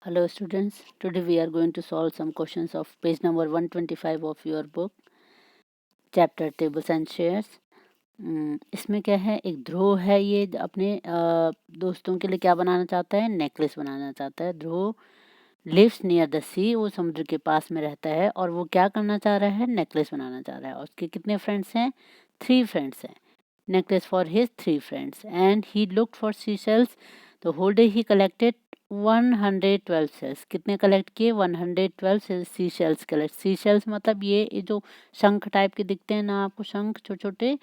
Hello students, today we are going to solve some questions of page number 125 of your book, chapter tables and shares. इसमें क्या है, एक ध्रुव है, ये अपने दोस्तों के लिए क्या बनाना चाहता है, नेकलेस बनाना चाहता है। ध्रुव लिव्स नियर द सी, वो समुद्र के पास में रहता है और वो क्या करना चाह रहा है, नेकलेस बनाना चाह रहा है। और उसके कितने फ्रेंड्स हैं, 3 फ्रेंड्स हैं। Necklace for his 3 friends and he looked for sea shells. तो whole day he collected 112 shells. कितने कलेक्ट किए, 112 sea shells collect. Sea shells मतलब ये जो शंख टाइप के दिखते हैं ना आपको, शंख छोटे छोटे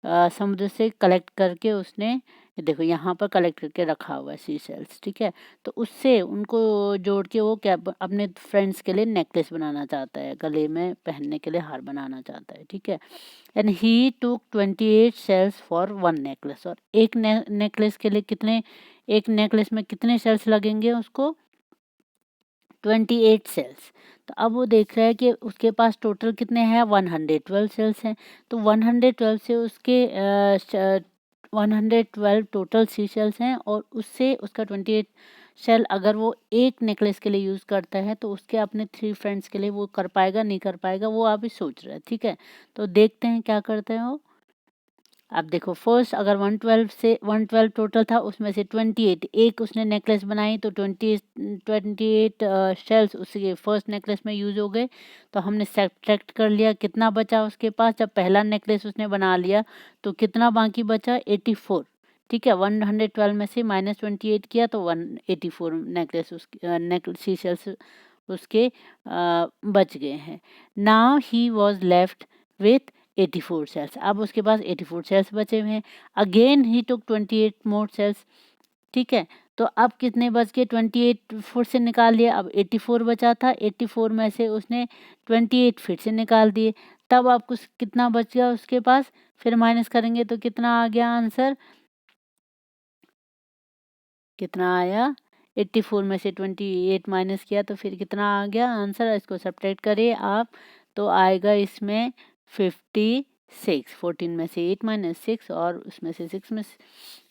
समुद्र से कलेक्ट करके उसने, देखो यहाँ पर कलेक्ट करके रखा हुआ है सी शेल्स, ठीक है। तो उससे उनको जोड़ के वो क्या अपने फ्रेंड्स के लिए नेकलेस बनाना चाहता है, गले में पहनने के लिए हार बनाना चाहता है, ठीक है। एंड ही टूक 28 शेल्स फॉर 1 नेकलेस। और एक नेकलेस के लिए कितने, एक नेकलेस में कितने शेल्स लगेंगे उसको, 28 सेल्स। तो अब वो देख रहा है कि उसके पास टोटल कितने हैं, 112 सेल्स हैं। तो 112 से उसके 112 टोटल सी शेल्स हैं और उससे उसका 28 शेल अगर वो एक नेकलेस के लिए यूज़ करता है तो उसके अपने 3 फ्रेंड्स के लिए वो कर पाएगा नहीं कर पाएगा, वो अभी सोच रहा है, ठीक है। तो देखते हैं क्या करते हैं वो। अब देखो फर्स्ट अगर 112 से 112 टोटल था, उसमें से 28 एक उसने नेकलेस बनाई तो 28 शेल्स उसके फर्स्ट नेकलेस में यूज हो गए। तो हमने सब्ट्रैक्ट कर लिया, कितना बचा उसके पास, जब पहला नेकलेस उसने बना लिया तो कितना बाकी बचा, 84, ठीक है। 112 में से -28 किया तो 184 नेकलेस उसके नेकलेस शेल्स उसके बच गए हैं। Now he was left with 84 shells. अब उसके पास 84 सेल्स बचे हुए हैं। अगेन ही टुक 28 मोर सेल्स, ठीक है। तो अब कितने बच गए, 28 फिर से निकाल लिया, अब 84 बचा था। 84 में से उसने 28 फिर से निकाल दिए, तब आपको कितना बच गया उसके पास, फिर माइनस करेंगे तो कितना आ गया आंसर, कितना आया, 84 में से 28 माइनस किया तो फिर कितना आ गया आंसर। इसको सब्ट्रैक्ट करिए आप तो आएगा इसमें 56। 14 में से 8 माइनस 6 और उसमें से 6 में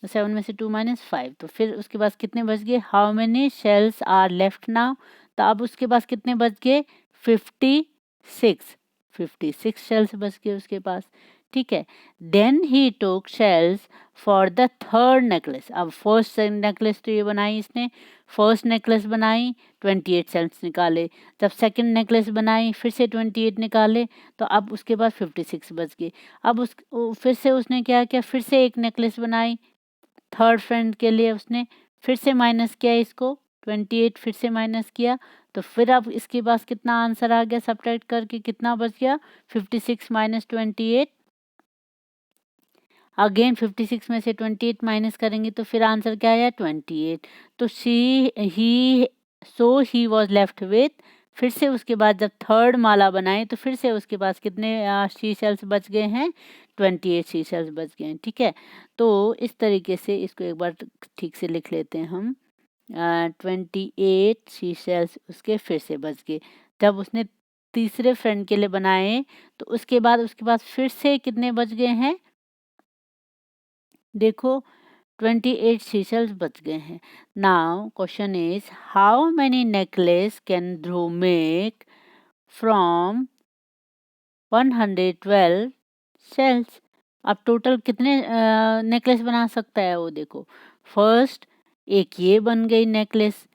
7 में से 2 माइनस 5। तो फिर उसके पास कितने बच गए, how many shells are left now. तो अब उसके पास कितने बच गए, 56। 56 शेल्स बच गए उसके पास, ठीक है। Then he took shells for the third necklace. अब फर्स्ट नेकलेस तो ये बनाई इसने, फर्स्ट नेकलेस बनाई 28 सेल्स निकाले, जब सेकंड नेकलेस बनाई फिर से 28 निकाले, तो अब उसके पास 56 बच गए। अब फिर से उसने क्या किया, फिर से एक नेकलेस बनाई थर्ड फ्रेंड के लिए, उसने फिर से माइनस किया इसको, 28 फिर से माइनस किया, तो फिर अब इसके पास कितना आंसर आ गया, सब्ट्रैक्ट करके कितना बच गया, 56 माइनस 28। अगेन 56 में से 28 माइनस करेंगे तो फिर आंसर क्या आया, 28। तो ही वॉज लेफ्ट विथ, फिर से उसके बाद जब थर्ड माला बनाए तो फिर से उसके पास कितने शी शेल्स बच गए हैं, 28 शी शेल्स बच गए हैं, ठीक है। तो इस तरीके से इसको एक बार ठीक से लिख लेते हैं हम। 28 शी शेल्स उसके फिर से बच गए जब उसने तीसरे फ्रेंड के लिए बनाए, तो उसके बाद उसके पास फिर से कितने बच गए हैं, देखो 28 सीशल्स बच गए हैं। Now question is how many necklace can Dhruv make from 112 shells. अब टोटल कितने नेकलेस बना सकता है वो, देखो फर्स्ट एक ये बन गई नेकलेस,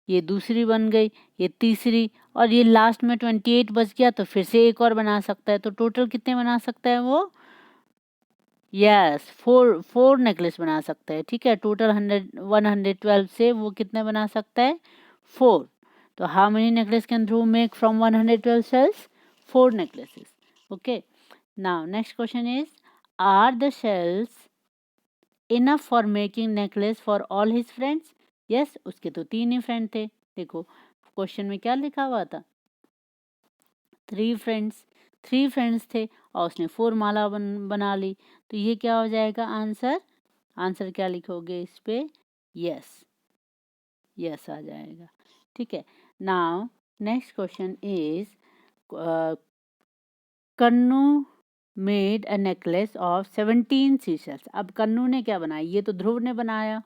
ये दूसरी बन गई, ये तीसरी, और ये लास्ट में 28 बच गया तो फिर से एक और बना सकता है। तो टोटल कितने बना सकता है वो, यस फोर नेकलेस बना सकता है, ठीक है। टोटल 112 से वो कितने बना सकता है, 4। तो how many necklace can Dhruv make from 112 shells, 4 necklaces, okay. Now next question is are the shells enough for making necklace for all his friends. Yes, उसके तो 3 ही फ्रेंड थे। देखो क्वेश्चन में क्या लिखा हुआ था, 3 फ्रेंड्स थे और उसने 4 माला बना ली। तो ये क्या हो जाएगा आंसर, आंसर क्या लिखोगे इस पे, यस, यस आ जाएगा, ठीक है। Now next question is Kannu made a necklace of 17 सीशल्स। अब कन्नू ने क्या बनाया, ये तो ध्रुव ने बनाया,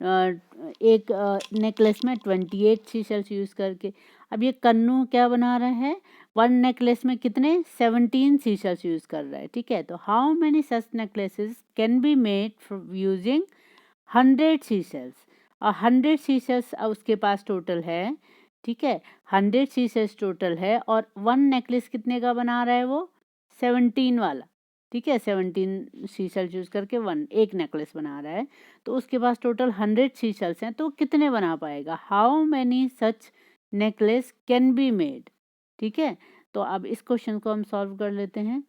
एक नेकलेस में 28 सीशल्स यूज़ करके। अब ये कन्नू क्या बना रहा है, वन नेकलेस में कितने 17 सीशल्स यूज़ कर रहा है, ठीक है। तो how many such necklaces can be made using 100 सीशल्स, और 100 सीशल्स उसके पास टोटल है, ठीक है। 100 सीशल्स टोटल है और वन नेकलेस कितने का बना रहा है वो 17 वाला, ठीक है। 17 सीशल्स यूज करके एक नेकलेस बना रहा है, तो उसके पास टोटल 100 सीशल्स हैं, तो कितने बना पाएगा, how many such necklace can be made, ठीक है। तो अब इस क्वेश्चन को हम सॉल्व कर लेते हैं।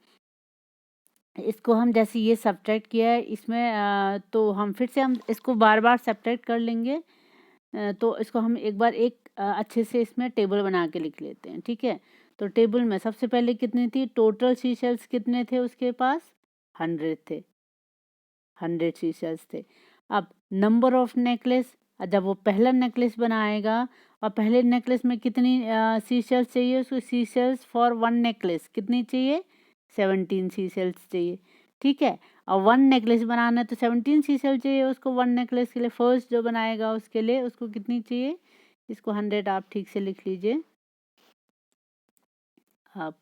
इसको हम जैसे ये सब्ट्रैक्ट किया है इसमें तो हम फिर से हम इसको बार बार सब्ट्रैक्ट कर लेंगे। तो इसको हम एक बार अच्छे से इसमें टेबल बना के लिख लेते हैं, ठीक है। तो टेबल में सबसे पहले कितनी थी, टोटल सीशल्स कितने थे उसके पास 100 थे, 100 सीशल्स थे। अब नंबर ऑफ नेकलेस, जब वो पहला नेकलेस बनाएगा और पहले नेकलेस में कितनी सीशल्स चाहिए उसको, सीशल्स फॉर वन नेकलेस कितनी चाहिए 17 सीशल्स चाहिए, ठीक है। और वन नेकलेस बनाना है तो 17 सीशल चाहिए उसको वन नेकलेस के लिए। फर्स्ट जो बनाएगा उसके लिए उसको कितनी चाहिए, इसको 100 आप ठीक से लिख लीजिए। आप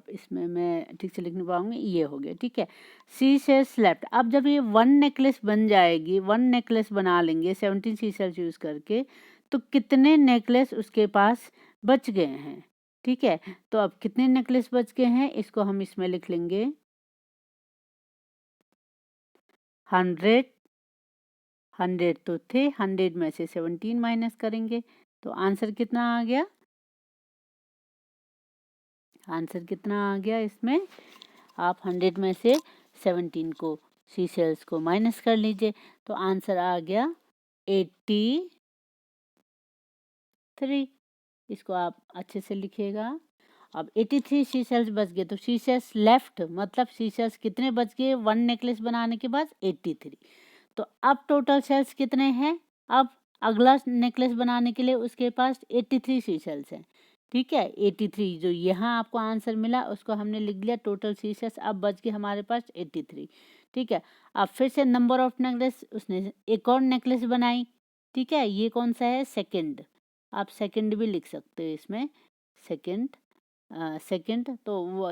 इसमें मैं ठीक से लिख नहीं पाऊंगी, ये हो गया, ठीक है। सीशल्स लेफ्ट, अब जब ये वन नेकलेस बन जाएगी, वन नेकलेस बना लेंगे 17 सीशल्स यूज करके, तो कितने नेकलेस उसके पास बच गए हैं, ठीक है। तो अब कितने नेकलेस बच गए हैं इसको हम इसमें लिख लेंगे 100 तो थे, 100 में से 17 माइनस करेंगे तो आंसर कितना आ गया, आंसर कितना आ गया इसमें, आप 100 में से 17 को सीशल्स को माइनस कर लीजिए, तो आंसर आ गया 83। इसको आप अच्छे से लिखिएगा। अब 83 सीशल्स बच गए, तो सीशल्स लेफ्ट मतलब सीशल्स कितने बच गए वन नेकलेस बनाने के बाद 83। तो अब टोटल शेल्स कितने हैं, अब अगला नेकलेस बनाने के लिए उसके पास 83 सीशल्स हैं, ठीक है। 83 जो यहाँ आपको आंसर मिला उसको हमने लिख लिया टोटल सीशल्स, अब बच गए हमारे पास 83, ठीक है। अब फिर से नंबर ऑफ नेकलेस, उसने एक और नेकलेस बनाई, ठीक है। ये कौन सा है, सेकंड, आप सेकंड भी लिख सकते हो इसमें, सेकंड सेकंड, तो वो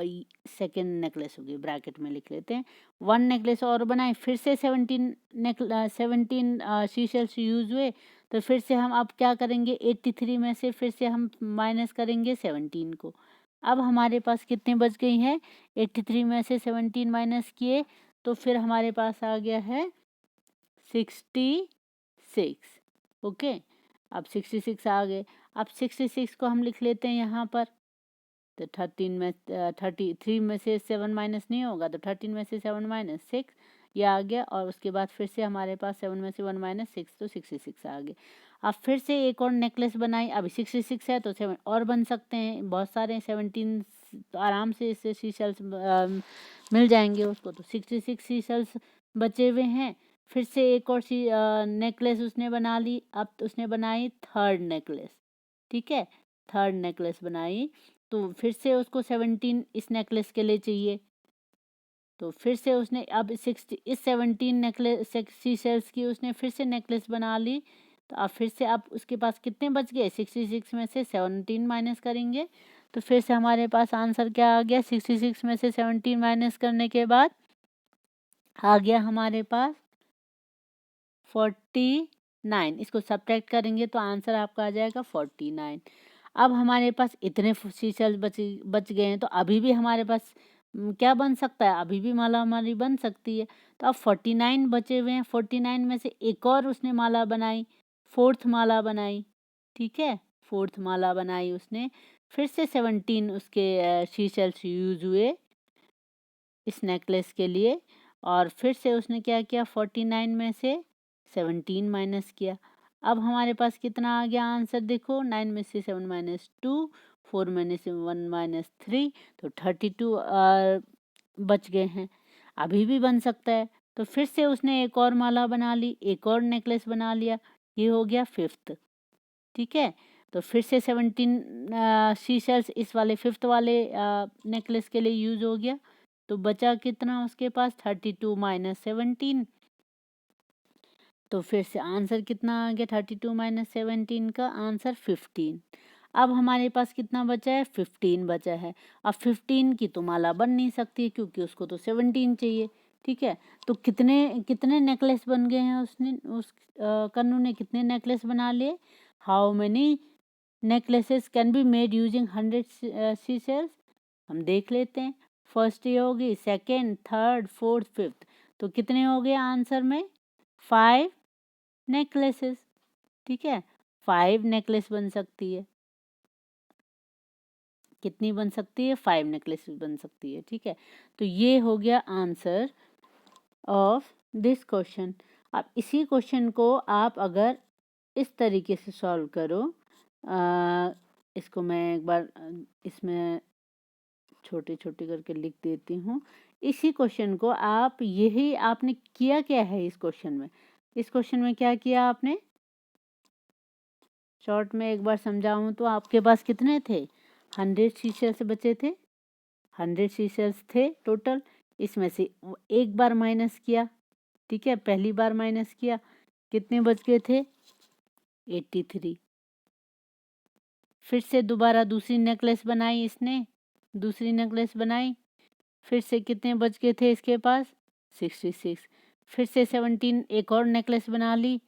सेकंड नेकलेस होगी, ब्रैकेट में लिख लेते हैं। वन नेकलेस और बनाए, फिर से 17 सीशल्स यूज हुए, तो फिर से हम अब क्या करेंगे 83 में से फिर से हम माइनस करेंगे 17 को। अब हमारे पास कितने बच गई हैं, 83 में से 17 माइनस किए तो फिर हमारे पास आ गया है 66, ओके। अब 66 आ गए, अब 66 को हम लिख लेते हैं यहाँ पर, तो 33 में से 7 माइनस नहीं होगा, तो 13 में से 7 माइनस 6 ये आ गया, और उसके बाद फिर से हमारे पास 7 में से 1 माइनस 6, तो 66 आ गए। अब फिर से एक और नेकलेस बनाई, अभी 66 है तो 7 और बन सकते हैं, बहुत सारे 17 तो आराम से इससे सीशल्स मिल जाएंगे उसको, तो 66 सीशल्स बचे हुए हैं। फिर से एक और नेकलेस उसने बना ली, अब उसने बनाई थर्ड नेकलेस, ठीक है। थर्ड नेकलेस बनाई तो फिर से उसको 17 इस नेकलेस के लिए चाहिए, तो फिर से उसने अब 60 इस 17 नेकलेस सीशल्स की उसने फिर से नेकलेस बना ली, तो अब फिर से अब उसके पास कितने बच गए, 66 में से 17 माइनस करेंगे, तो फिर से हमारे पास आंसर क्या आ गया, 66 में से 17 माइनस करने के बाद आ गया हमारे पास 49। इसको सब्ट्रैक्ट करेंगे तो आंसर आपका आ जाएगा 49। अब हमारे पास इतने सीशल्स बच गए हैं, तो अभी भी हमारे पास क्या बन सकता है, अभी भी माला हमारी बन सकती है। तो अब 49 बचे हुए हैं, 49 में से एक और उसने माला बनाई, फोर्थ माला बनाई, ठीक है। फोर्थ माला बनाई उसने, फिर से 17 उसके सीशल्स यूज हुए इस नेकलेस के लिए, और फिर से उसने क्या किया 49 में से 17 माइनस किया। अब हमारे पास कितना आ गया आंसर, देखो 9 में से 7 माइनस 2, 4 में से 1 माइनस 3, तो 32 बच गए हैं, अभी भी बन सकता है। तो फिर से उसने एक और माला बना ली, एक और नेकलेस बना लिया, ये हो गया फिफ्थ, ठीक है। तो फिर से 17 सीशल्स इस वाले फिफ्थ वाले नेकलेस के लिए यूज हो गया, तो बचा कितना उसके पास 32 माइनस 17, तो फिर से आंसर कितना आ गया, 32 माइनस 17 का आंसर 15। अब हमारे पास कितना बचा है, 15 बचा है। अब 15 की तो माला बन नहीं सकती क्योंकि उसको तो 17 चाहिए, ठीक है। तो कितने कितने नेकलेस बन गए हैं, उसने कन्नू ने कितने नेकलेस बना लिए, how many necklaces can be made using 100 C cells. हम देख लेते हैं, फर्स्ट ये होगी, सेकेंड, थर्ड, फोर्थ, फिफ्थ, तो कितने हो गए आंसर में, 5 नेकलेसेस, ठीक है। 5 नेकलेस बन सकती है, कितनी बन सकती है, 5 नेकलेसेस बन सकती है, ठीक है। तो ये हो गया आंसर ऑफ दिस क्वेश्चन। अब इसी क्वेश्चन को आप अगर इस तरीके से सॉल्व करो, इसको मैं एक बार इसमें छोटे छोटे करके लिख देती हूँ। इसी क्वेश्चन को आप, यही आपने किया क्या है इस क्वेश्चन में, इस क्वेश्चन में क्या किया आपने, शॉर्ट में एक बार समझाऊं तो आपके पास कितने थे, 100 सीशेल्स बचे थे, 100 सीशेल्स थे टोटल, इसमें से एक बार माइनस किया, ठीक है, पहली बार माइनस किया, कितने बच गए थे, 83। फिर से दोबारा दूसरी नेकलेस बनाई इसने, दूसरी नेकलेस बनाई, फिर से कितने बच गए थे इसके पास, 66। फिर से 17 एक और नेकलेस बना ली,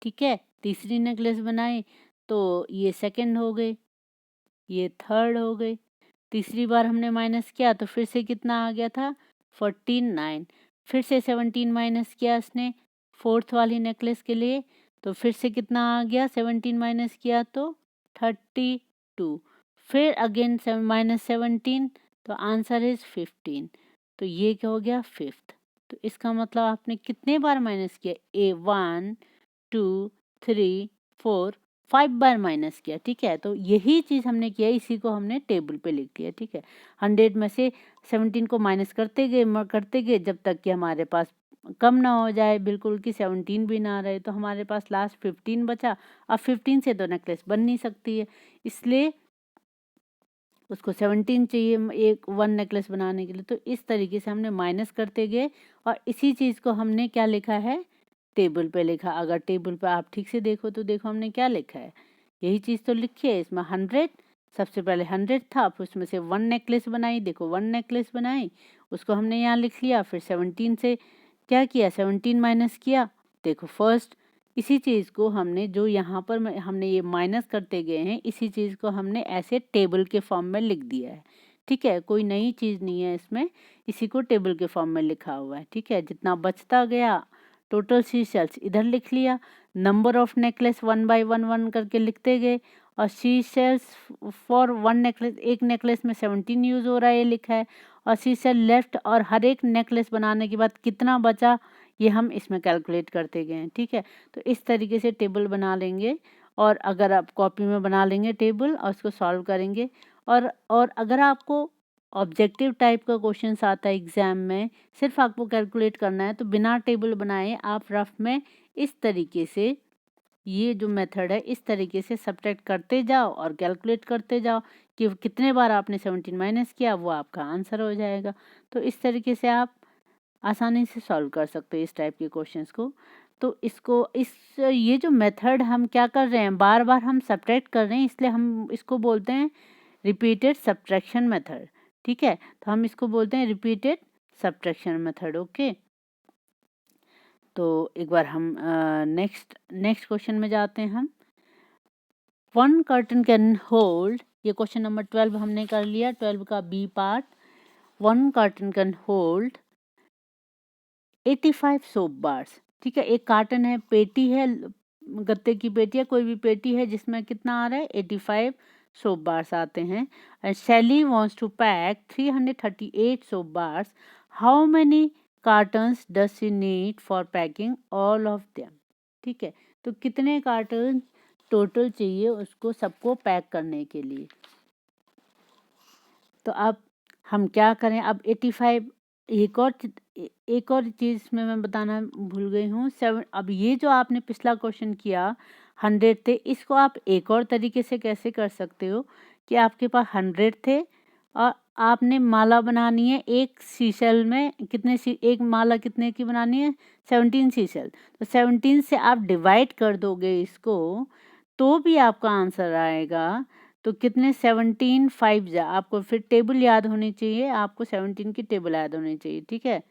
ठीक है, तीसरी नेकलेस बनाई, तो ये सेकंड हो गई, ये थर्ड हो गई। तीसरी बार हमने माइनस किया तो फिर से कितना आ गया था, 49। फिर से 17 माइनस किया इसने फोर्थ वाली नेकलेस के लिए, तो फिर से कितना आ गया, 17 माइनस किया तो 32। फिर अगेन माइनस 17, तो आंसर इज 15। तो ये क्या हो गया, फिफ्थ। तो इसका मतलब आपने कितने बार माइनस किया, 1 2 3 4 5 बार माइनस किया, ठीक है। तो यही चीज़ हमने किया, इसी को हमने टेबल पे लिख दिया, ठीक है। 100 में से 17 को माइनस करते गए जब तक कि हमारे पास कम ना हो जाए, बिल्कुल कि 17 भी ना रहे, तो हमारे पास लास्ट 15 बचा। अब 15 से तो नेकलेस बन नहीं सकती है, इसलिए उसको 17 चाहिए एक 1 नेकलेस बनाने के लिए। तो इस तरीके से हमने माइनस करते गए और इसी चीज़ को हमने क्या लिखा है, टेबल पे लिखा। अगर टेबल पे आप ठीक से देखो तो देखो हमने क्या लिखा है, यही चीज़ तो लिखी है इसमें। 100 सबसे पहले 100 था, फिर उसमें से 1 नेकलेस बनाई, देखो 1 नेकलेस बनाई, उसको हमने यहाँ लिख लिया। फिर 17 से क्या किया, 17 माइनस किया, देखो फर्स्ट, इसी चीज़ को हमने जो यहाँ पर हमने ये माइनस करते गए हैं, इसी चीज़ को हमने ऐसे टेबल के फॉर्म में लिख दिया है, ठीक है। कोई नई चीज़ नहीं है इसमें, इसी को टेबल के फॉर्म में लिखा हुआ है, ठीक है। जितना बचता गया टोटल सी सेल्स इधर लिख लिया, नंबर ऑफ नेकलेस 1 बाय 1 1 करके लिखते गए, और सी सेल्स फॉर 1 नेकलेस, एक नेकलेस में 17 यूज़ हो रहा है ये लिखा है, और सी सेल लेफ्ट, और हर एक नेकलेस बनाने के बाद कितना बचा ये हम इसमें कैलकुलेट करते गए हैं, ठीक है। तो इस तरीके से टेबल बना लेंगे, और अगर आप कॉपी में बना लेंगे टेबल और उसको सॉल्व करेंगे। और अगर आपको ऑब्जेक्टिव टाइप का क्वेश्चंस आता है एग्ज़ाम में, सिर्फ आपको कैलकुलेट करना है, तो बिना टेबल बनाए आप रफ में इस तरीके से, ये जो मेथड है इस तरीके से सब्ट्रैक्ट करते जाओ और कैलकुलेट करते जाओ कि कितने बार आपने 17 माइनस किया, वो आपका आंसर हो जाएगा। तो इस तरीके से आप आसानी से सॉल्व कर सकते हो इस टाइप के क्वेश्चंस को। तो ये जो मेथड हम क्या कर रहे हैं, बार बार हम सब्ट्रैक्ट कर रहे हैं, इसलिए हम इसको बोलते हैं रिपीटेड सब्ट्रैक्शन मेथड, ठीक है। तो हम इसको बोलते हैं रिपीटेड सब्ट्रैक्शन मेथड, ओके। तो एक बार हम नेक्स्ट क्वेश्चन में जाते हैं हम। 1 कर्टन कैन होल्ड, ये क्वेश्चन नंबर 12 हमने कर लिया, 12 का B part. 1 carton can hold 85 soap bars, ठीक है। एक कार्टन है, पेटी है, गत्ते की पेटी है, कोई भी पेटी है जिसमें कितना आ रहा है, 85 सोप बार्स आते हैं। And Shelly wants to pack 338 soap bars, how many cartons does she need for packing all of them, ठीक है। तो कितने कार्टन टोटल चाहिए उसको सबको पैक करने के लिए। तो अब हम क्या करें, अब 85, एक और चीज़ में मैं बताना भूल गई हूँ, 7। अब ये जो आपने पिछला क्वेश्चन किया 100 थे, इसको आप एक और तरीके से कैसे कर सकते हो कि आपके पास 100 थे और आपने माला बनानी है एक सीशल में, एक माला कितने की बनानी है? 17 सीशल। तो 17 से आप डिवाइड कर दोगे इसको तो भी आपका आंसर आएगा। तो कितने? 17 5 जा, आपको फिर टेबल याद होनी चाहिए, आपको 17 की टेबल याद होनी चाहिए, ठीक है।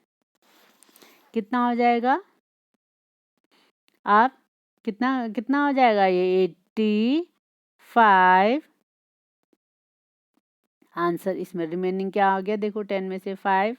कितना हो जाएगा? आप कितना कितना हो जाएगा ये? 85। आंसर इसमें रिमेनिंग क्या आ गया? देखो 10 में से 5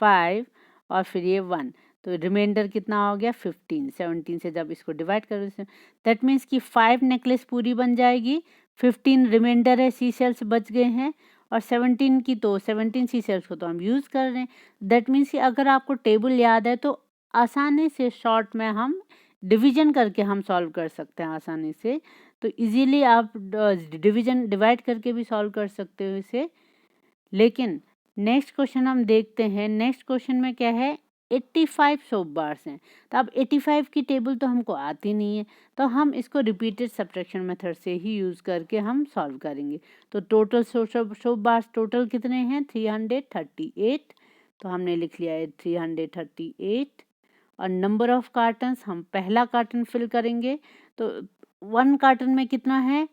5 और फिर ये 1, तो रिमाइंडर कितना हो गया? 15। 17 से जब इसको डिवाइड करो, दैट मीन्स कि 5 नेकलेस पूरी बन जाएगी, 15 रिमाइंडर है, सी सेल्स बच गए हैं, और 17 की तो 17 सी सेल्स को तो हम यूज़ कर रहे हैं। दैट मीन्स कि अगर आपको टेबल याद है तो आसानी से शॉर्ट में हम डिवीजन करके हम सॉल्व कर सकते हैं आसानी से। तो इजीली आप डिवीजन डिवाइड करके भी सॉल्व कर सकते हो इसे। लेकिन नेक्स्ट क्वेश्चन हम देखते हैं। नेक्स्ट क्वेश्चन में क्या है? 85 सोप बार्स हैं। तो अब 85 की टेबल तो हमको आती नहीं है, तो हम इसको रिपीटेड सब्ट्रैक्शन मेथड से ही यूज़ करके हम सॉल्व करेंगे। तो टोटल सोप बार्स टोटल कितने हैं? 338। तो हमने लिख लिया है 338। और नंबर ऑफ कार्टन्स, हम पहला कार्टन फिल करेंगे। तो 1 कार्टन में कितना है?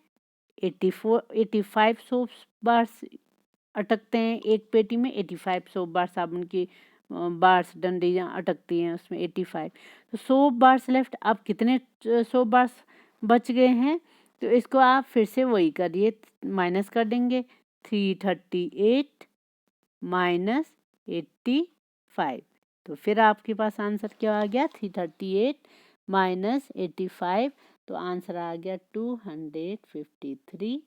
85 सोप बार्स अटकते हैं एक पेटी में। 85 सोप बार साबुन की बार्स डंडियाँ अटकती हैं उसमें 85। तो सोप बार्स लेफ्ट। अब कितने सोप बार्स बच गए हैं? तो इसको आप फिर से वही करिए, माइनस कर देंगे। 338 माइनस 85। तो फिर आपके पास आंसर क्या आ गया? 338 माइनस 85। तो आंसर आ गया 253।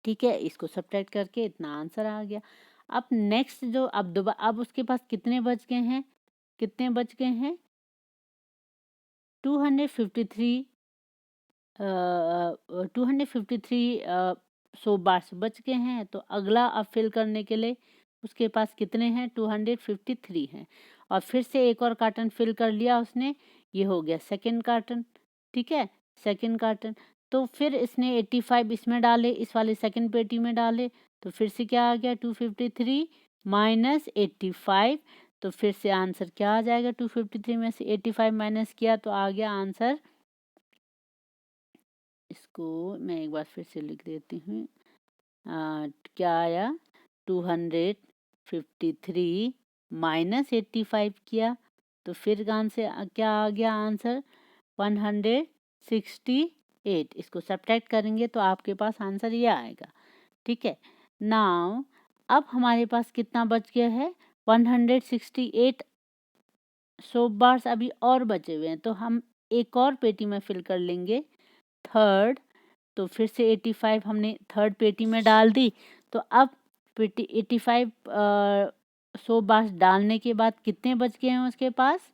ठीक है, इसको सब्ट्रैक्ट करके इतना आंसर आ गया। अब नेक्स्ट जो अब उसके पास कितने बच गए हैं? कितने बच गए हैं? 253 सोप बार्स बच गए हैं। तो अगला अब फिल करने के लिए उसके पास कितने हैं? 253 हैं। और फिर से एक और कार्टन फिल कर लिया उसने, ये हो गया सेकंड कार्टन। ठीक है, सेकंड कार्टन। तो फिर इसने 85 इसमें डाले, इस वाले सेकंड पेटी में डाले। तो फिर से क्या आ गया? 253 माइनस 85। तो फिर से आंसर क्या आ जाएगा? 253 में से 85 माइनस किया तो आ गया आंसर। इसको मैं एक बार फिर से लिख देती हूँ। क्या आया? 253 माइनस 85 किया तो फिर क्या आ गया आंसर? 168। इसको सब्ट्रैक्ट करेंगे तो आपके पास आंसर ये आएगा। ठीक है, नाउ अब हमारे पास कितना बच गया है? 168 सोप बार्स अभी और बचे हुए हैं, तो हम एक और पेटी में फिल कर लेंगे, थर्ड। तो फिर से 85 हमने थर्ड पेटी में डाल दी। तो अब पेटी 85 सोप बार्स डालने के बाद कितने बच गए हैं उसके पास?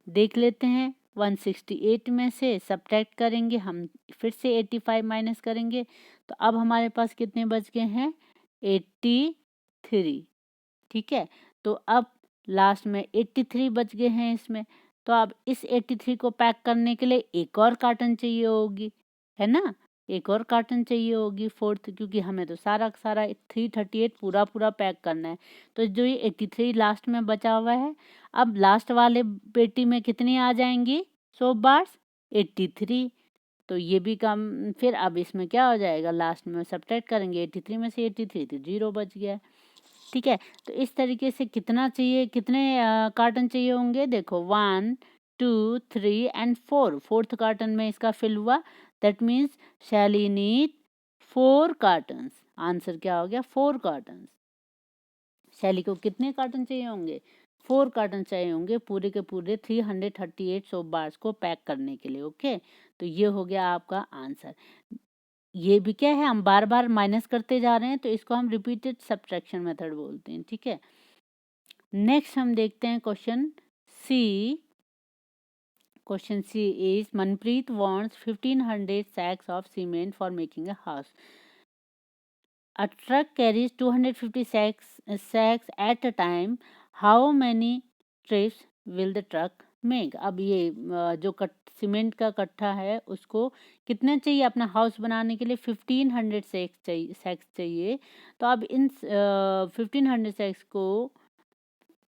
देख लेते हैं। 168 में से सब्ट्रैक्ट करेंगे हम, फिर से 85 माइनस करेंगे। तो अब हमारे पास कितने बच गए हैं? 83। ठीक है, तो अब लास्ट में 83 बच गए हैं इसमें। तो अब इस 83 को पैक करने के लिए एक और कार्टन चाहिए होगी, है ना? एक और कार्टन चाहिए होगी फोर्थ, क्योंकि हमें तो सारा 338 पूरा पूरा पैक करना है। तो जो ये 83 लास्ट में बचा हुआ है, अब लास्ट वाले पेटी में कितनी आ जाएंगी सोप बार्स? 83। तो ये भी कम, फिर अब इसमें क्या हो जाएगा? लास्ट में सब्ट्रैक्ट करेंगे 83 में से 83 तो 0 बच गया। ठीक है, तो इस तरीके से कितना चाहिए, कितने कार्टन चाहिए होंगे? देखो 1 2 3 एंड 4, फोर्थ कार्टन में इसका फिल हुआ। दैट मीन्स शैली नीड 4 कार्टन्स। आंसर क्या हो गया? 4 कार्टन्स। शैली को कितने कार्टन चाहिए होंगे? 4 कार्टन चाहिए होंगे पूरे के पूरे 338 सोप बार्स को पैक करने के लिए। ओके, तो ये हो गया आपका आंसर। ये भी क्या है? हम बार बार माइनस करते जा रहे हैं, तो इसको हम रिपीटेड सब्ट्रैक्शन मेथड बोलते हैं। ठीक है, नेक्स्ट हम देखते हैं question C. Question C is Manpreet wants 1500 sacks of cement for making a house. A truck carries 250 sacks at a time. How many trips will the truck make? अब ये जो सीमेंट का कट्टा है उसको कितने चाहिए अपना हाउस बनाने के लिए? 1500 सैक्स चाहिए। तो अब इन 1500 सैक्स को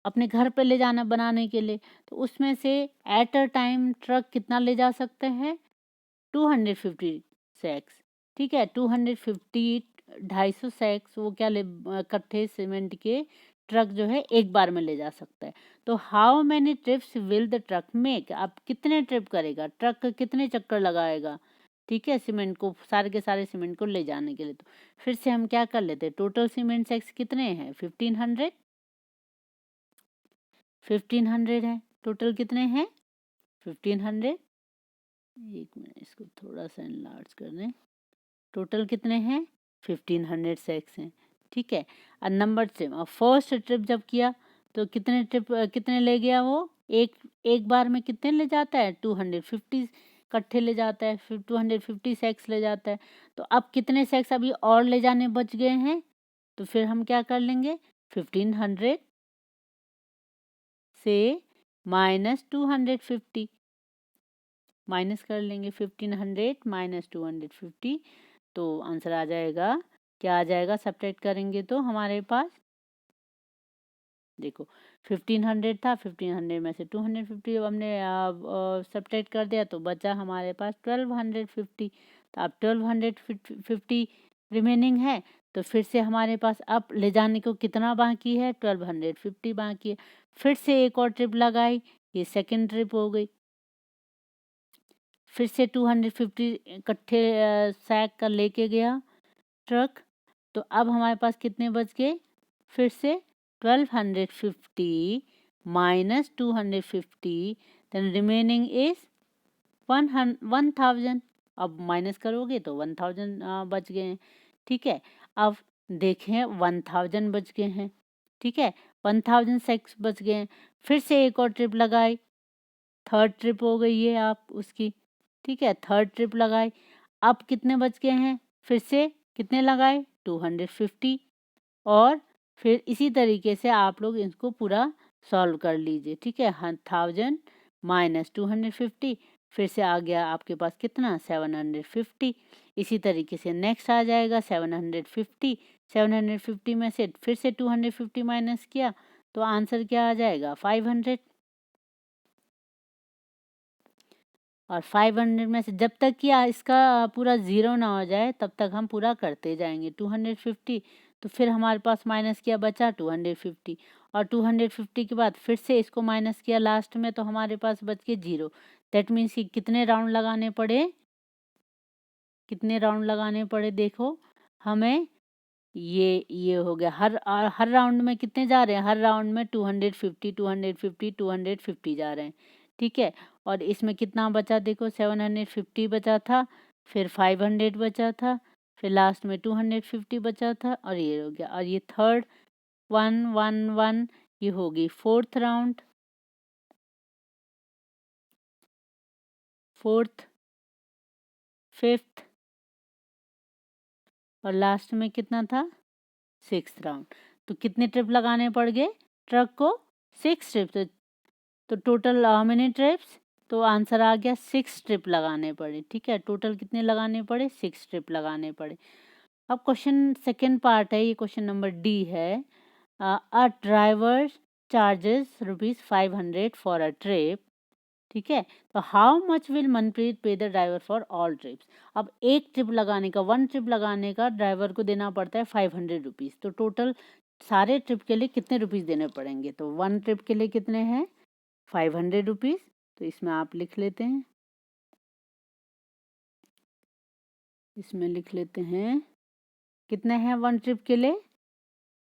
अपने घर पे ले जाना बनाने के लिए, तो उसमें से एट अ टाइम ट्रक कितना ले जा सकते हैं? 250 सैक्स। ठीक है, 250 250 सैक्स वो क्या कट्ठे सीमेंट के ट्रक जो है एक बार में ले जा सकता है। तो how many trips will the truck make? अब कितने ट्रिप करेगा ट्रक, कितने चक्कर लगाएगा? ठीक है, सीमेंट को, सारे के सारे सीमेंट को ले जाने के लिए। तो फिर से हम क्या कर लेते हैं, टोटल सीमेंट सैक्स कितने हैं? 1500 है। टोटल कितने हैं? 1500। एक मिनट, इसको थोड़ा सा एनलार्ज कर दें। टोटल कितने हैं? 1500 सैक्स हैं। ठीक है, और नंबर से फर्स्ट ट्रिप जब किया तो कितने ले गया वो? एक बार में कितने ले जाता है? 250 कट्ठे ले जाता है, फिर 250 सैक्स ले जाता है। तो अब कितने सैक्स अभी और ले जाने बच गए हैं? तो फिर हम क्या कर लेंगे, 1500 से माइनस 250 माइनस कर लेंगे। 1500 माइनस 250 तो आंसर आ जाएगा, क्या आ जाएगा? सब्ट्रैक्ट करेंगे तो हमारे पास देखो 1500 था, 1500 में से 250 हमने सब्ट्रैक्ट कर दिया तो बचा हमारे पास 1250। तो अब 1250 रिमेनिंग है। तो फिर से हमारे पास अब ले जाने को कितना बाकी है? 1250 बाकी है। फिर से एक और ट्रिप लगाई, ये सेकंड ट्रिप हो गई। फिर से 250 इकट्ठे सैक का लेके गया ट्रक। तो अब हमारे पास कितने बच गए? फिर से 1250 माइनस 250 देन रिमेनिंग इज 1000। अब माइनस करोगे तो 1000 बच गए हैं। ठीक है, अब देखें 1000 बच गए हैं। ठीक है, 1000 सैक्स बच गए हैं। फिर से एक और ट्रिप लगाई, थर्ड ट्रिप हो गई है आप उसकी। ठीक है, थर्ड ट्रिप लगाई। अब कितने बच गए हैं? फिर से कितने लगाए? 250। और फिर इसी तरीके से आप लोग इसको पूरा सॉल्व कर लीजिए। ठीक है, 1000 माइनस 250, फिर से आ गया आपके पास कितना? 750। इसी तरीके से नेक्स्ट आ जाएगा 750। 750 में से फिर से 250 माइनस किया तो आंसर क्या आ जाएगा? 500। और 500 में से जब तक कि इसका पूरा ज़ीरो ना हो जाए तब तक हम पूरा करते जाएंगे। 250 तो फिर हमारे पास माइनस किया बचा 250, और 250 के बाद फिर से इसको माइनस किया लास्ट में तो हमारे पास बच के 0। दैट मीन्स कि कितने राउंड लगाने पड़े? कितने राउंड लगाने पड़े देखो हमें, ये हो गया। हर राउंड में कितने जा रहे हैं? हर राउंड में 250 250 250 जा रहे हैं। ठीक है, और इसमें कितना बचा देखो, 750 बचा था, फिर 500 बचा था, फिर लास्ट में 250 बचा था, और ये हो गया। और ये थर्ड 1 1 1 ये होगी फोर्थ राउंड, फोर्थ, फिफ्थ, और लास्ट में कितना था? Sixth round. तो कितने ट्रिप लगाने पड़ गए ट्रक को? 6 ट्रिप। तो टोटल हाउ मेनी ट्रिप्स? तो आंसर आ गया 6 ट्रिप लगाने पड़े। ठीक है, टोटल कितने लगाने पड़े? 6 ट्रिप लगाने पड़े। अब क्वेश्चन सेकेंड पार्ट है, ये क्वेश्चन नंबर डी है। A driver charges ₹500 for a trip. ठीक है, तो हाउ मच विल मनप्रीत पे the driver for all trips? अब एक ट्रिप लगाने का, वन ट्रिप लगाने का ड्राइवर को देना पड़ता है 500 रुपीज़। तो टोटल सारे ट्रिप के लिए कितने रुपीज़ देने पड़ेंगे? तो वन ट्रिप के लिए कितने हैं? 500 रुपीज़। तो इसमें आप लिख लेते हैं, इसमें लिख लेते हैं कितने हैं वन ट्रिप के लिए?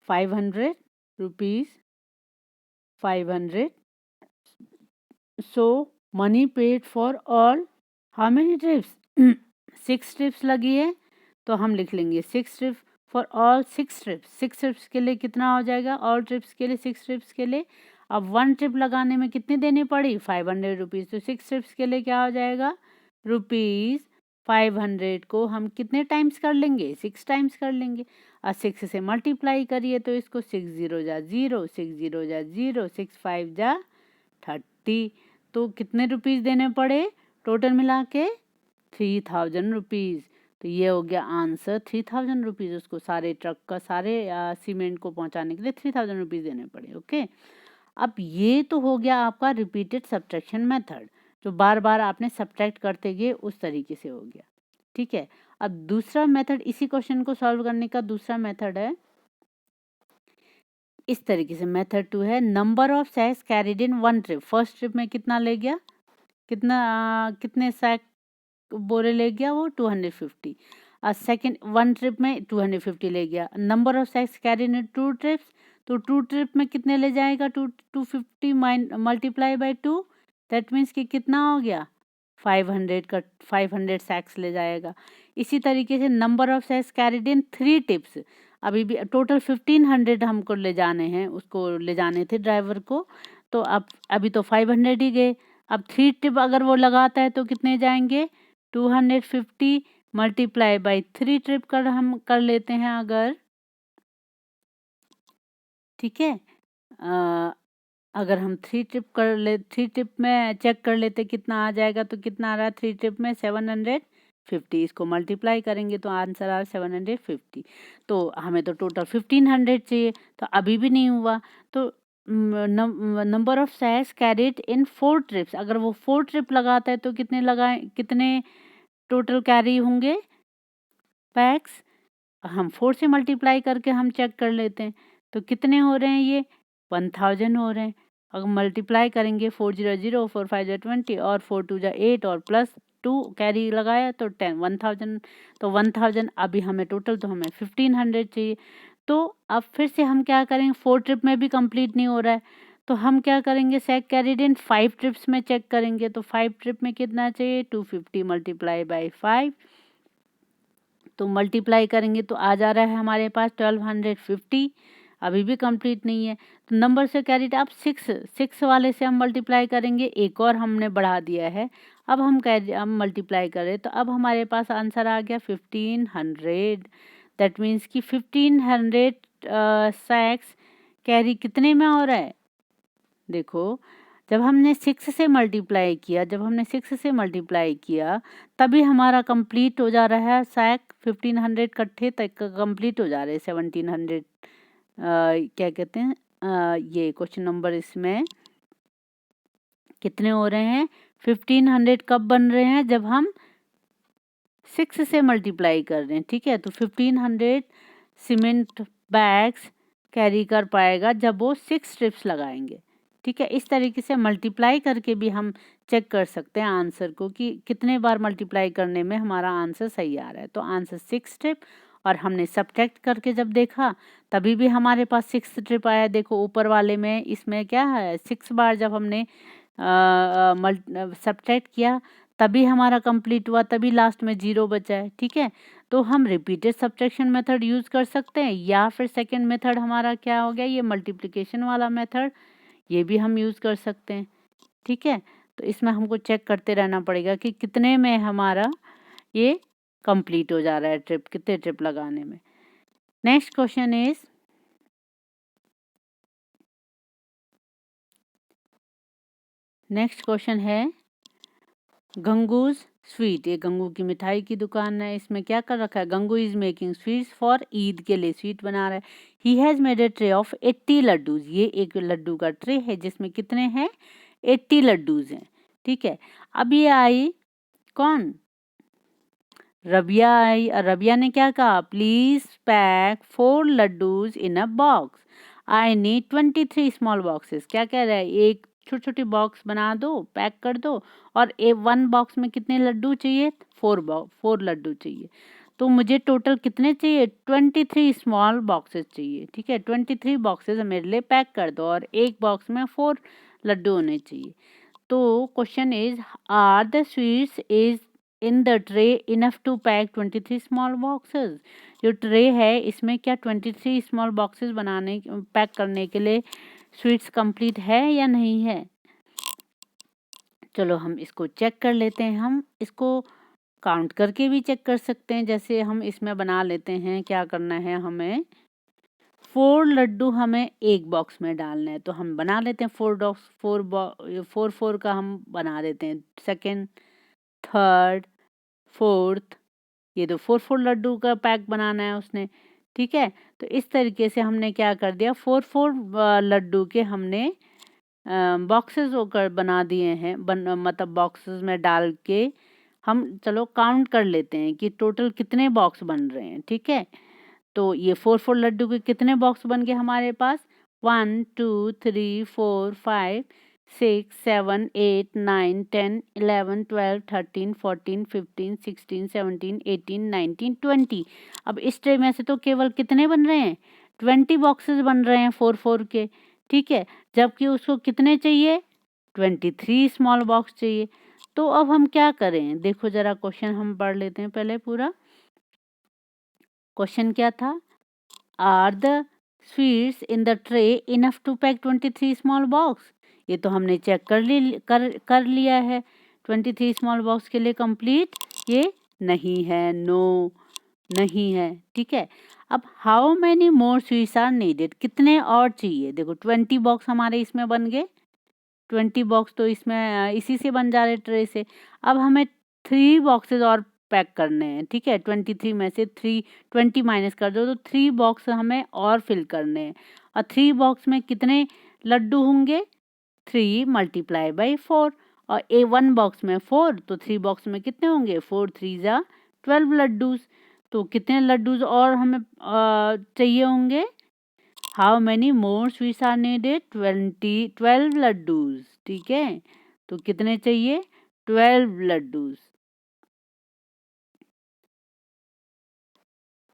500 rupees, 500। So money paid for all how many trips? 6 trips लगी है तो हम लिख लेंगे 6 trips for all 6 trips. 6 trips के लिए कितना हो जाएगा? ऑल ट्रिप्स के लिए 6 ट्रिप्स के लिए। अब वन ट्रिप लगाने में कितनी देनी पड़ी? 500 रुपीज़। तो 6 ट्रिप्स के लिए क्या हो जाएगा? ₹500 को हम कितने टाइम्स कर लेंगे? 6 टाइम्स कर लेंगे। और 6 से मल्टीप्लाई करिए तो इसको 6 0 जा 0, 6 0 जा 0, 6 5 जा 30। तो कितने रुपीज़ देने पड़े? टोटल मिला के 3000 रुपीज़। तो ये हो गया आंसर 3000 रुपीज़। उसको सारे ट्रक का सारे सीमेंट को पहुंचाने के लिए 3000 रुपीज़ देने पड़े। ओके, अब ये तो हो गया आपका रिपीटेड सब्ट्रैक्शन मेथड, जो बार बार आपने सब्ट्रैक्ट करते गए उस तरीके से हो गया। ठीक है, अब दूसरा मेथड, इसी क्वेश्चन को सॉल्व करने का दूसरा मेथड है इस तरीके से। मेथड 2 है number of sacks carried in one trip. First trip में कितना ले गया, कितने सैक बोरे ले गया वो 250। सेकेंड वन ट्रिप में 250 ले गया। Number of sacks carried in two trips, तो टू ट्रिप में कितने ले जाएगा, 250 मल्टीप्लाई बाई 2, दैट मीन्स कि कितना हो गया 500 का 500 सैक्स ले जाएगा। इसी तरीके से number of sacks carried in three trips, अभी भी टोटल 1500 हमको ले जाने हैं, उसको ले जाने थे ड्राइवर को, तो अब अभी तो 500 ही गए। अब थ्री टिप अगर वो लगाता है तो कितने जाएंगे 250 मल्टीप्लाई बाई थ्री ट्रिप कर हम कर लेते हैं अगर, ठीक है। अगर हम थ्री ट्रिप में चेक कर लेते कितना आ जाएगा, तो कितना आ रहा है थ्री ट्रिप में 750, इसको मल्टीप्लाई करेंगे तो आंसर आ 750। तो हमें तो टोटल 1500 चाहिए, तो अभी भी नहीं हुआ। तो number of sacks carried in 4 trips, अगर वो 4 ट्रिप लगाता है तो कितने टोटल कैरी होंगे पैक्स, हम 4 से मल्टीप्लाई करके हम चेक कर लेते हैं, तो कितने हो रहे हैं ये 1000 हो रहे हैं। अगर मल्टीप्लाई करेंगे 4 0 0 4 5 20 और 4 2 8 और प्लस 2 कैरी लगाया तो 1000। तो 1000 अभी हमें टोटल तो हमें 1500 चाहिए। तो अब फिर से हम क्या करेंगे, 4 ट्रिप में भी कंप्लीट नहीं हो रहा है, तो हम क्या करेंगे सैक कैरिड इन 5 ट्रिप्स में चेक करेंगे। तो 5 ट्रिप में कितना चाहिए 250 मल्टीप्लाई बाई 5, तो मल्टीप्लाई करेंगे तो आ जा रहा है हमारे पास 1250, अभी भी कंप्लीट नहीं है। तो नंबर से कैरिड आप 6 वाले से हम मल्टीप्लाई करेंगे, एक और हमने बढ़ा दिया है। अब हम मल्टीप्लाई करें तो अब हमारे पास आंसर आ गया 1500। दैट मीन्स कि 1500 सैक्स कैरी कितने में हो रहा है, देखो जब हमने 6 से मल्टीप्लाई किया तभी हमारा कंप्लीट हो जा रहा है सैक 1500 इकट्ठे तक कंप्लीट हो जा रहे हैं 1700 क्या कहते हैं ये क्वेश्चन नंबर, इसमें कितने हो रहे हैं 1500 कब बन रहे हैं जब हम 6 से मल्टीप्लाई कर रहे हैं। ठीक है, तो 1500 सीमेंट बैग्स कैरी कर पाएगा जब वो 6 ट्रिप्स लगाएंगे। ठीक है, इस तरीके से मल्टीप्लाई करके भी हम चेक कर सकते हैं आंसर को कि कितने बार मल्टीप्लाई करने में हमारा आंसर सही आ रहा है। तो आंसर 6 ट्रिप, और हमने सब्ट्रैक्ट करके जब देखा तभी भी हमारे पास 6 ट्रिप आया। देखो ऊपर वाले में इसमें क्या है 6 बार जब हमने सब्ट्रैक्ट किया तभी हमारा कंप्लीट हुआ, तभी लास्ट में 0 बचा है। ठीक है, तो हम रिपीटेड सब्ट्रैक्शन मेथड यूज़ कर सकते हैं, या फिर सेकंड मेथड हमारा क्या हो गया ये मल्टीप्लिकेशन वाला मेथड, ये भी हम यूज़ कर सकते हैं। ठीक है, तो इसमें हमको चेक करते रहना पड़ेगा कि कितने में हमारा ये कंप्लीट हो जा रहा है ट्रिप, कितने ट्रिप लगाने में। नेक्स्ट क्वेश्चन इज है गंगूज स्वीट। ये गंगू की मिठाई की दुकान है, इसमें क्या कर रखा है, Gangu is making sweets for Eid के लिए स्वीट बना रहा है। He has made a tray of 80 laddoos, ये एक लड्डू का ट्रे है जिसमें कितने हैं 80 लड्डूज हैं। ठीक है, अब ये आई कौन, रबिया आई। रबिया ने क्या कहा, please pack 4 laddoos in a box, I need 23 small boxes. क्या कह रहा है, एक छोटी छोटी बॉक्स बना दो, पैक कर दो, और वन बॉक्स में कितने लड्डू चाहिए 4 लड्डू चाहिए। तो मुझे टोटल कितने चाहिए 23 स्मॉल बॉक्सेस चाहिए। ठीक है, 23 बॉक्सेस मेरे लिए पैक कर दो, और एक बॉक्स में 4 लड्डू होने चाहिए। तो question is are the sweets is in the tray enough to pack 23 small boxes. जो ट्रे है इसमें क्या 23 स्मॉल बॉक्सेस बनाने पैक करने के लिए स्वीट्स कंप्लीट है या नहीं है। चलो हम इसको चेक कर लेते हैं, हम इसको काउंट करके भी चेक कर सकते हैं। जैसे हम इसमें बना लेते हैं, क्या करना है हमें 4 लड्डू हमें एक बॉक्स में डालना है, तो हम बना लेते हैं 4 4 का हम बना देते हैं। सेकेंड थर्ड, फोर्थ, ये तो 4 लड्डू का पैक बनाना है उसने, ठीक है। तो इस तरीके से हमने क्या कर दिया, 4 लड्डू के हमने बॉक्सेस होकर बना दिए हैं, मतलब बॉक्सेस में डाल के हम चलो काउंट कर लेते हैं कि टोटल कितने बॉक्स बन रहे हैं, ठीक है। तो ये 4 लड्डू के कितने बॉक्स बन गए हमारे पास, 1 2 3 4 5 6 7 8 9 10 11 12 13 14 15 16 17 18 19 20। अब इस ट्रे में से तो केवल कितने बन रहे हैं, 20 बॉक्सेस बन रहे हैं 4 के, ठीक है। जबकि उसको कितने चाहिए, 23 स्मॉल बॉक्स चाहिए। तो अब हम क्या करें, देखो जरा क्वेश्चन हम पढ़ लेते हैं पहले पूरा। क्वेश्चन क्या था, are the sweets in the tray enough to pack 23 small box. ये तो हमने चेक कर लिया है, 23 स्मॉल बॉक्स के लिए कंप्लीट ये नहीं है, नो नहीं है, ठीक है। अब how many more sweets are needed, कितने और चाहिए, देखो 20 बॉक्स हमारे इसमें बन गए, 20 बॉक्स तो इसमें इसी से बन जा रहे ट्रे से। अब हमें 3 बॉक्सेस और पैक करने हैं, ठीक है। 23 में से 20 माइनस कर दो तो 3 बॉक्स हमें और फिल करने हैं। और 3 बॉक्स में कितने लड्डू होंगे, 3 मल्टीप्लाई बाई 4। और 1 बॉक्स में 4 तो 3 बॉक्स में कितने होंगे, 4 3 जा 12 लड्डूज। तो कितने लड्डूज और हमें चाहिए होंगे, how many more sweets are needed, 12 laddoos, ठीक है। तो कितने चाहिए, 12 लड्डूज।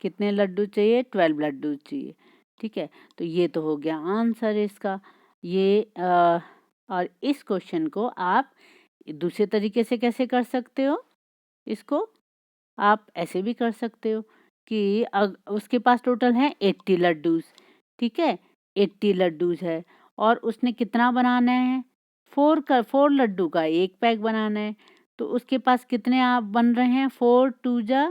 कितने लड्डू चाहिए, 12 लड्डू चाहिए, ठीक है। तो ये तो हो गया आंसर इसका। ये और इस क्वेश्चन को आप दूसरे तरीके से कैसे कर सकते हो, इसको आप ऐसे भी कर सकते हो कि उसके पास टोटल है 80 लड्डूज, ठीक है। 80 लड्डूज है और उसने कितना बनाना है, 4 लड्डू का एक पैक बनाना है। तो उसके पास कितने आप बन रहे हैं, 4 2 जा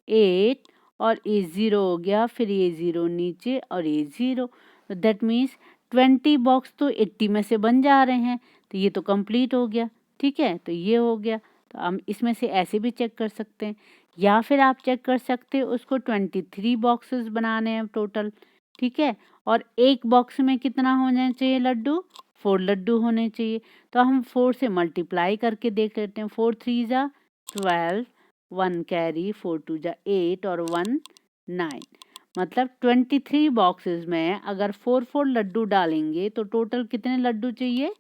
8 और ये 0 हो गया, फिर ये 0 नीचे और ये 0। तो दैट मीन्स 20 बॉक्स तो 80 में से बन जा रहे हैं, तो ये तो कंप्लीट हो गया, ठीक है। तो ये हो गया। तो हम इसमें से ऐसे भी चेक कर सकते हैं, या फिर आप चेक कर सकते हो उसको 23 बॉक्सेस बनाने हैं टोटल, ठीक है। और एक बॉक्स में कितना होना चाहिए लड्डू, 4 लड्डू होने चाहिए। तो हम 4 से मल्टीप्लाई करके देख लेते हैं, 4 3 जा 12, 1 कैरी, 4 2 जा 8 और 1 9। मतलब 23 बॉक्सेस में अगर 4 लड्डू डालेंगे तो टोटल कितने लड्डू चाहिए,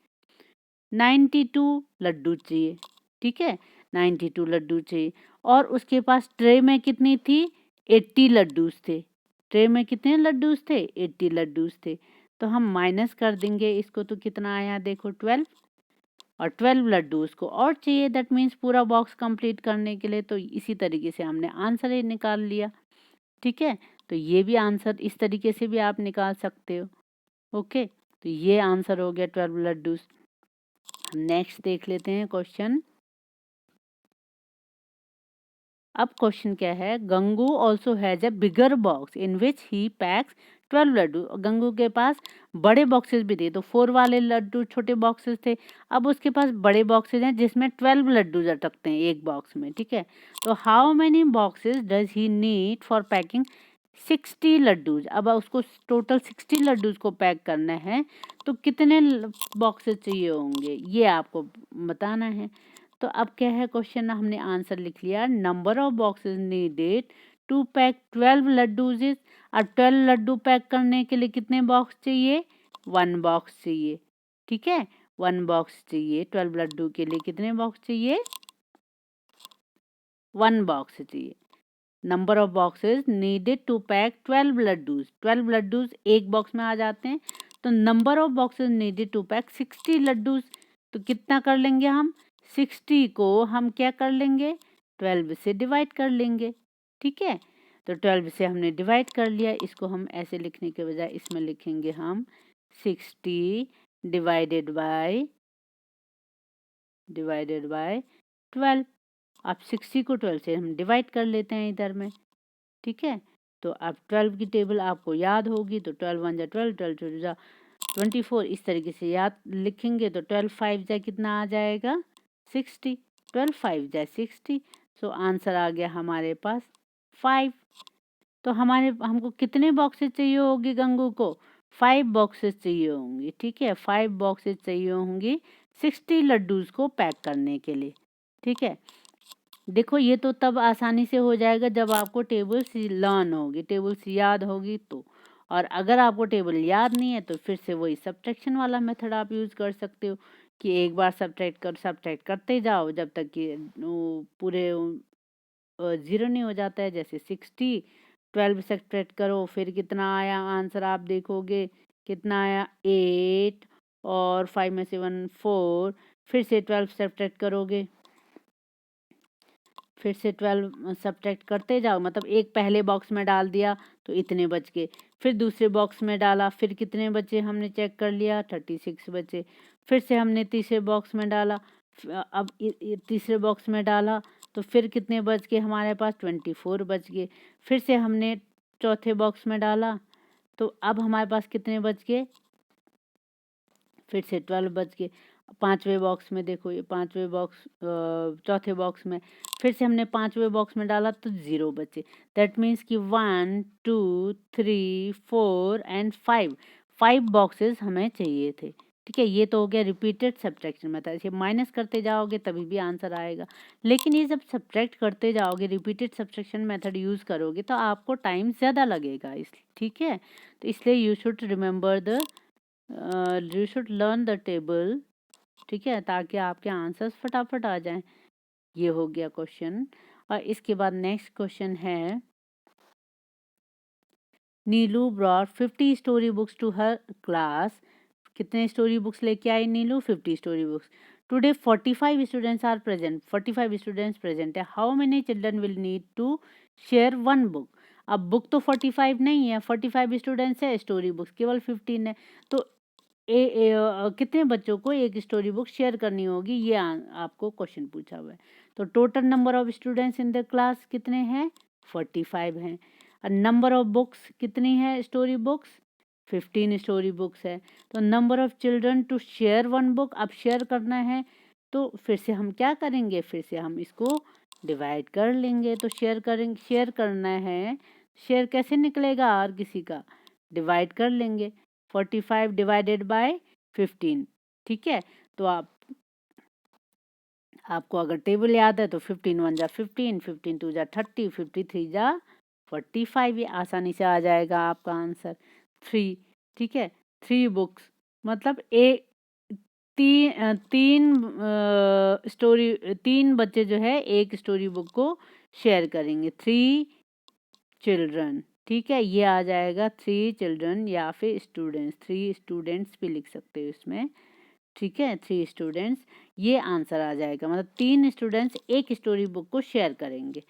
92 लड्डू चाहिए, ठीक है। 92 लड्डू चाहिए। और उसके पास ट्रे में कितनी थी, 80 लड्डूस थे। ट्रे में कितने लड्डूस थे, 80 लड्डूस थे। तो हम माइनस कर देंगे इसको, तो कितना आया देखो 12, और 12 लड्डू उसको और चाहिए, दैट मीन्स पूरा बॉक्स कंप्लीट करने के लिए। तो इसी तरीके से हमने आंसर ही निकाल लिया, ठीक है। तो ये भी आंसर इस तरीके से भी आप निकाल सकते हो, ओके। तो ये आंसर हो गया 12 लड्डू। नेक्स्ट देख लेते हैं क्वेश्चन। अब क्वेश्चन क्या है, Gangu also has a bigger box in which he packs 12 laddoo. Gangu के पास बड़े बॉक्सेस भी थे, तो 4 वाले लड्डू छोटे बॉक्सेस थे। अब उसके पास बड़े बॉक्सेस हैं जिसमें 12 लड्डू अटकते हैं एक बॉक्स में, ठीक है। तो how many boxes does he need for packing 60 laddoos. अब उसको टोटल 60 लड्डूज को पैक करना है, तो कितने बॉक्सेस चाहिए होंगे ये आपको बताना है। तो अब क्या है क्वेश्चन, हमने आंसर लिख लिया, number of boxes needed to pack 12 laddoos is. और 12 लड्डू पैक करने के लिए कितने बॉक्स चाहिए, 1 बॉक्स चाहिए, ठीक है। 1 बॉक्स चाहिए 12 लड्डू के लिए, कितने बॉक्स चाहिए, 1 बॉक्स चाहिए। Number of boxes needed to pack 12 laddoos, 12 laddoos एक बॉक्स में आ जाते हैं। तो number of boxes needed to pack 60 laddoos. तो कितना कर लेंगे हम, 60 को हम क्या कर लेंगे, 12 से डिवाइड कर लेंगे, ठीक है। तो 12 से हमने डिवाइड कर लिया, इसको हम ऐसे लिखने के बजाय इसमें लिखेंगे हम 60 डिवाइडेड बाय 12। अब 60 को 12 से हम डिवाइड कर लेते हैं इधर में, ठीक है। तो अब 12 की टेबल आपको याद होगी, तो 12 1 जा 12, 12 2 जा 24, इस तरीके से याद लिखेंगे। तो 12 5 जा कितना आ जाएगा, 60, 12 5 जा 60। सो आंसर आ गया हमारे पास 5। तो हमको कितने बॉक्सेस चाहिए होगी गंगू को? 5 बॉक्सेस चाहिए होंगी, ठीक है। 5 बॉक्सेस चाहिए होंगी 60 लड्डूज को पैक करने के लिए, ठीक है। देखो ये तो तब आसानी से हो जाएगा जब आपको टेबल्स लर्न होगी, टेबल्स याद होगी तो। और अगर आपको टेबल याद नहीं है तो फिर से वही सब्ट्रैक्शन वाला मेथड आप यूज़ कर सकते हो कि एक बार सब्ट्रैक्ट करते जाओ जब तक कि पूरे 0 नहीं हो जाता है। जैसे 60 12 सब्ट्रैक्ट करो, फिर कितना आया आंसर आप देखोगे कितना आया 8, और 5 में से 1 4, फिर से 12 सब्ट्रैक्ट करोगे, फिर से 12 सब्ट्रैक्ट करते जाओ, मतलब एक पहले बॉक्स में डाल दिया तो इतने बच गए, फिर दूसरे बॉक्स में डाला, फिर कितने बचे हमने चेक कर लिया 36 बचे, फिर से हमने तीसरे बॉक्स में डाला, अब तीसरे बॉक्स में डाला तो फिर कितने बच गए हमारे पास 24 बच गए, फिर से हमने चौथे बॉक्स में डाला तो अब हमारे पास कितने बच गए, फिर से 12 बच गए। पांचवें बॉक्स में देखो, ये पांचवें बॉक्स चौथे बॉक्स में फिर से हमने पांचवें बॉक्स में डाला तो 0 बचे। दैट मीन्स कि 1 2 3 4 एंड 5 बॉक्सेस हमें चाहिए थे, ठीक है। ये तो हो गया रिपीटेड सब्ट्रैक्शन मेथड। इसे माइनस करते जाओगे तभी भी आंसर आएगा, लेकिन ये जब सब्ट्रैक्ट करते जाओगे रिपीटेड सब्ट्रैक्शन मेथड यूज़ करोगे तो आपको टाइम ज़्यादा लगेगा, इस ठीक है। तो इसलिए you should remember the you should learn the table, ठीक है, ताकि आपके आंसर्स फटाफट आ जाएं। ये हो गया क्वेश्चन। और इसके बाद नेक्स्ट क्वेश्चन है, Neelu brought 50 story books to her class. कितने स्टोरी बुक्स लेके आई Neelu? 50 story books. Today 45 students are present, 45 students present है। How many children will need to share one book? अब बुक तो 45 नहीं है, 45 स्टूडेंट्स है, स्टोरी बुक्स केवल 15 है, तो कितने बच्चों को एक स्टोरी बुक शेयर करनी होगी, ये आपको क्वेश्चन पूछा हुआ है। तो total number of students in the class कितने हैं? 45 हैं। और नंबर ऑफ बुक्स कितनी है स्टोरी बुक्स? 15 स्टोरी बुक्स है। तो number of children to share one book, अब शेयर करना है तो फिर से हम क्या करेंगे, फिर से हम इसको डिवाइड कर लेंगे। तो शेयर करना है, शेयर कैसे निकलेगा और किसी का? डिवाइड कर लेंगे, 45 डिवाइडेड बाय 15, ठीक है। तो आपको अगर टेबल याद है तो 15 1 जा 15, 15 2 जा 30, 53 जा 45, ये आसानी से आ जाएगा आपका आंसर 3, ठीक है। 3 बुक्स मतलब तीन बच्चे जो है एक स्टोरी बुक को शेयर करेंगे, 3 चिल्ड्रन, ठीक है। ये आ जाएगा 3 चिल्ड्रन, या फिर स्टूडेंट्स, 3 स्टूडेंट्स भी लिख सकते हो इसमें, ठीक है। 3 स्टूडेंट्स, ये आंसर आ जाएगा, मतलब 3 स्टूडेंट्स एक स्टोरी बुक को शेयर करेंगे।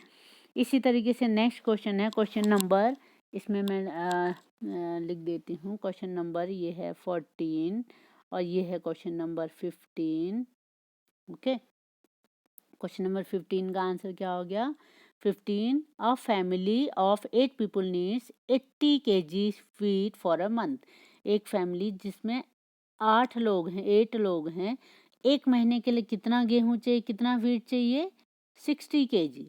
इसी तरीके से नेक्स्ट क्वेश्चन है, क्वेश्चन नंबर, इसमें मैं लिख देती हूँ क्वेश्चन नंबर, ये है 14 और ये है question number 15, okay. Question number 15 का आंसर क्या हो गया? 15, a family of 8 people needs 80 kg feed for a month. एक फैमिली जिसमें 8 लोग हैं, 8 लोग हैं, एक महीने के लिए कितना गेहूं चाहिए, कितना फीड चाहिए? 60 kg,